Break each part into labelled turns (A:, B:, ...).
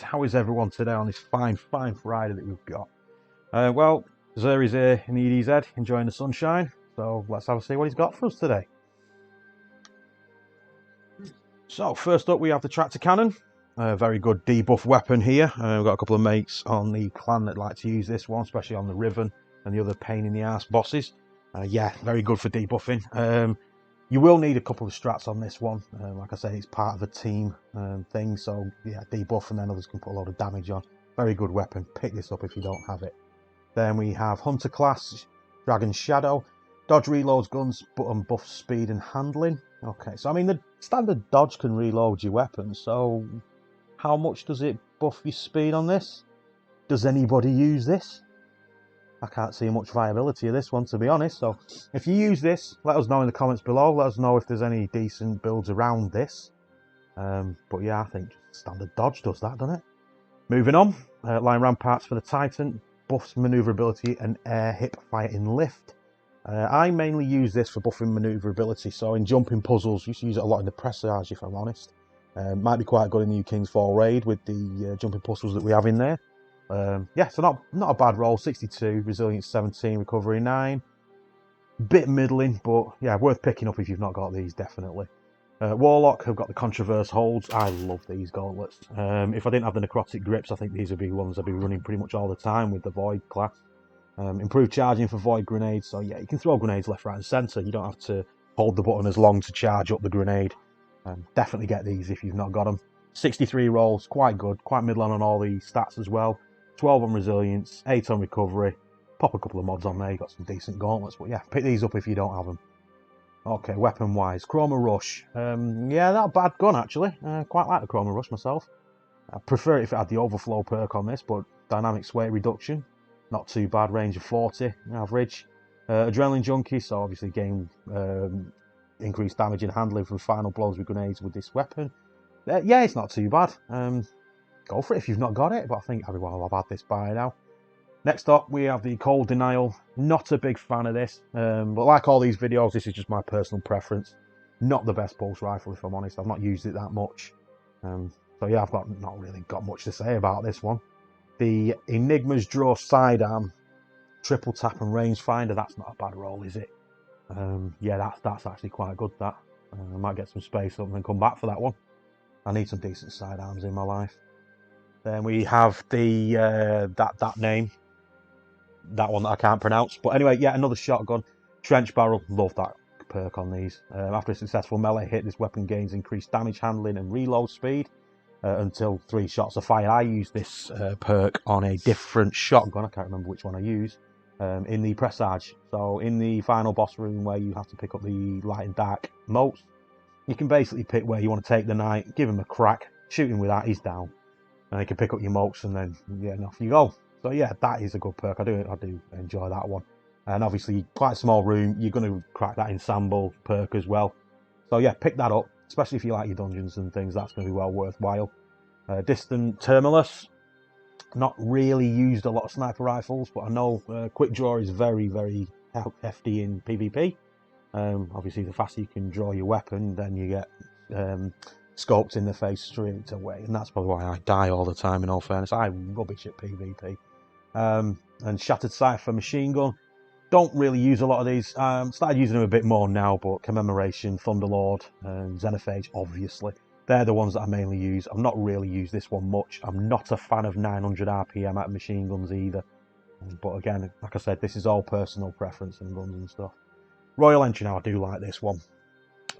A: How is everyone today on this fine Friday that we've got? Well, Zuri's here in the EDZ, enjoying the sunshine. So let's have a see what he's got for us today. So first up, we have the tractor cannon. Very good debuff weapon here. We've got a couple of mates on the clan that like to use this one, especially on the Riven and the other pain in the ass bosses. Yeah, very good for debuffing. You will need a couple of strats on this one. Like I say, it's part of a team thing, so yeah, debuff and then others can put a load of damage on. Very good weapon. Pick this up if you don't have it. Then we have Hunter class, Dragon Shadow. Dodge reloads guns, button buff speed and handling. Okay, so I mean the standard dodge can reload your weapon, so how much does it buff your speed on this? Does anybody use this? I can't see much viability of this one, to be honest. So if you use this, let us know in the comments below. Let us know if there's any decent builds around this. But yeah, I think standard dodge does that, doesn't it? Moving on, line ramparts for the Titan. Buffs maneuverability and air hip fire in lift. I mainly use this for buffing maneuverability. So in jumping puzzles, you used to use it a lot in the Presage, if I'm honest. Might be quite good in the New King's Fall raid with the jumping puzzles that we have in there. Yeah, so not a bad roll. 62, resilience 17, recovery 9. Bit middling, but yeah, worth picking up if you've not got these, definitely. Warlock have got the Controverse holds. I love these gauntlets. If I didn't have the necrotic grips, I think these would be ones I'd be running pretty much all the time with the Void class. Improved charging for Void grenades, so yeah, you can throw grenades left, right and centre. You don't have to hold the button as long to charge up the grenade. Definitely get these if you've not got them. 63 rolls, quite good, quite middling on all the stats as well. 12 on resilience, 8 on recovery. Pop a couple of mods on there, you got some decent gauntlets, but yeah, pick these up if you don't have them. Okay, weapon wise, Chroma Rush. Yeah, not a bad gun actually. Quite like the Chroma Rush myself. I prefer it if it had the overflow perk on this, but dynamic sway reduction, not too bad. Range of 40 average. Adrenaline Junkie, so obviously gain increased damage and handling from final blows with grenades with this weapon. Yeah, it's not too bad. Go for it if you've not got it, but I think everyone will have had this by now. Next up, we have the Cold Denial. Not a big fan of this, but like all these videos, this is just my personal preference. Not the best pulse rifle, if I'm honest. I've not used it that much. So yeah, I've not really got much to say about this one. The Enigma's Draw Sidearm, triple tap and rangefinder. That's not a bad roll, is it? Yeah, that's actually quite good. That I might get some space up and come back for that one. I need some decent sidearms in my life. Then we have the that name. That one that I can't pronounce. But anyway, yeah, another shotgun. Trench barrel. Love that perk on these. After a successful melee hit, this weapon gains increased damage handling and reload speed until 3 shots are fired. I use this perk on a different shotgun. I can't remember which one I use. In the Presage. So in the final boss room where you have to pick up the light and dark motes, you can basically pick where you want to take the knight, give him a crack, shoot him with that, he's down. And you can pick up your motes and then yeah, and off you go. So yeah, that is a good perk. I do enjoy that one. And obviously, quite a small room. You're going to crack that ensemble perk as well. So yeah, pick that up, especially if you like your dungeons and things. That's going to be well worthwhile. Distant Terminus. Not really used a lot of sniper rifles, but I know quick draw is very, very hefty in PvP. Obviously, the faster you can draw your weapon, then you get scoped in the face straight away, and that's probably why I die all the time. In all fairness, I'm rubbish at PvP. And Shattered Sight for machine gun. Don't really use a lot of these. Started using them a bit more now, but Commemoration, Thunderlord, and Xenophage, obviously. They're the ones that I mainly use. I've not really used this one much. I'm not a fan of 900 RPM at machine guns either. But again, like I said, this is all personal preference and guns and stuff. Royal Entry now, I do like this one.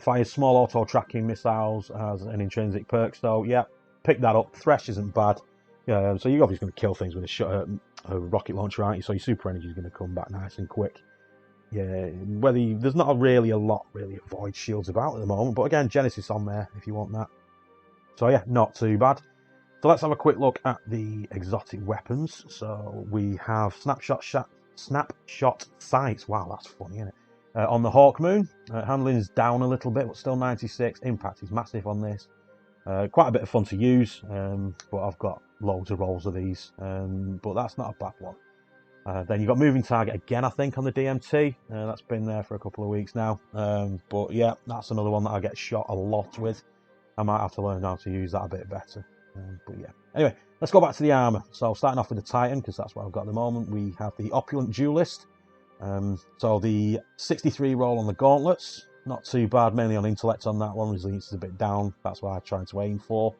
A: Fires small auto-tracking missiles as an intrinsic perk, so yeah, pick that up. Thresh isn't bad. Yeah, so you're obviously going to kill things with a rocket launcher, aren't you? So your super energy is going to come back nice and quick. Yeah, there's not really a lot of void shields about at the moment, but again, Genesis on there if you want that. So yeah, not too bad. So let's have a quick look at the exotic weapons. So we have snapshot sights. Wow, that's funny, isn't it? On the Hawkmoon, handling is down a little bit, but still 96. Impact is massive on this. Quite a bit of fun to use, but I've got loads of rolls of these, but that's not a bad one. Then you've got moving target again, I think, on the DMT. That's been there for a couple of weeks now. But yeah, that's another one that I get shot a lot with. I might have to learn how to use that a bit better. But yeah, anyway, let's go back to the armour. So starting off with the Titan, because that's what I've got at the moment, we have the Opulent Duelist. So the 63 roll on the gauntlets, not too bad, mainly on intellect on that one. Resilience is a bit down, that's what I'm trying to aim for.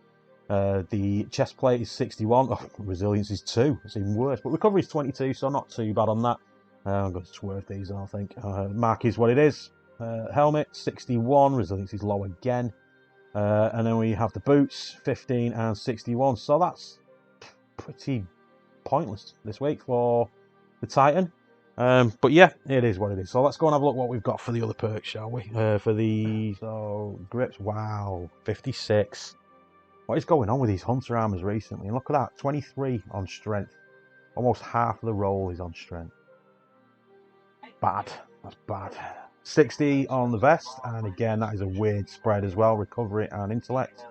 A: The chest plate is 61. Oh, resilience is 2, it's even worse. But recovery is 22, so not too bad on that. I'm going to swerve these, I think. Mark is what it is. Helmet 61, resilience is low again. And then we have the boots 15 and 61. So that's pretty pointless this week for the Titan. But yeah, it is what it is. So let's go and have a look what we've got for the other perks, shall we? For the grips, wow, 56. What is going on with these hunter armors recently? And look at that, 23 on strength. Almost half of the roll is on strength. Bad. That's bad. 60 on the vest, and again, that is a weird spread as well. Recovery and intellect.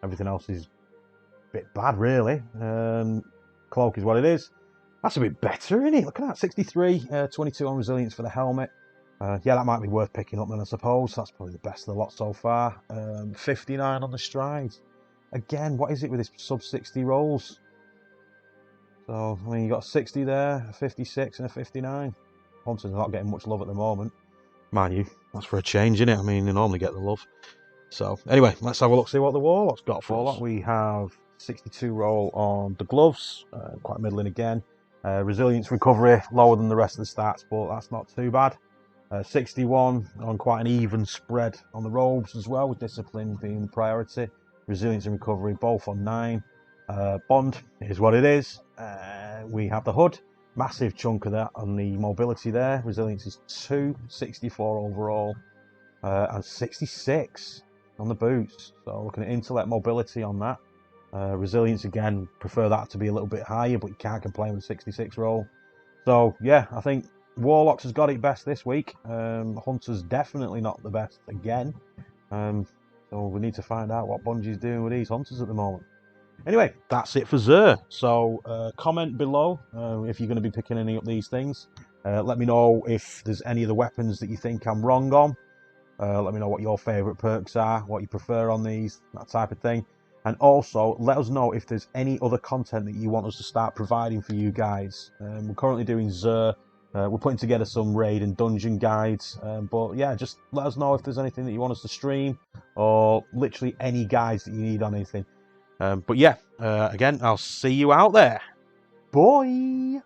A: Everything else is a bit bad, really. Cloak is what it is. That's a bit better, isn't it? Look at that, 63, 22 on resilience for the helmet. Yeah, that might be worth picking up then, I suppose. That's probably the best of the lot so far. 59 on the strides. Again, what is it with this sub 60 rolls? So, I mean, you got a 60 there, a 56 and a 59. Hunters are not getting much love at the moment. Mind you, that's for a change, innit? I mean, they normally get the love. So, anyway, let's have a look, see what the Warlock's got for us. We have 62 roll on the gloves, quite middling again. Resilience recovery, lower than the rest of the stats, but that's not too bad. 61 on quite an even spread on the robes as well, with discipline being the priority. Resilience and recovery both on 9. Bond is what it is. We have the hood, massive chunk of that on the mobility there. Resilience is 2, 64 overall, and 66 on the boots. So looking at intellect, mobility on that. Resilience again, prefer that to be a little bit higher, but you can't complain with a 66 roll. So yeah, I think Warlocks has got it best this week. Hunter's definitely not the best again. So we need to find out what Bungie's doing with these Hunters at the moment. Anyway, that's it for Xur. So comment below if you're going to be picking any up these things. Let me know if there's any of the weapons that you think I'm wrong on. Let me know what your favourite perks are, what you prefer on these, that type of thing. And also, let us know if there's any other content that you want us to start providing for you guys. We're currently doing Xur. We're putting together some raid and dungeon guides. But yeah, just let us know if there's anything that you want us to stream, or literally any guides that you need on anything. But yeah, again, I'll see you out there. Bye!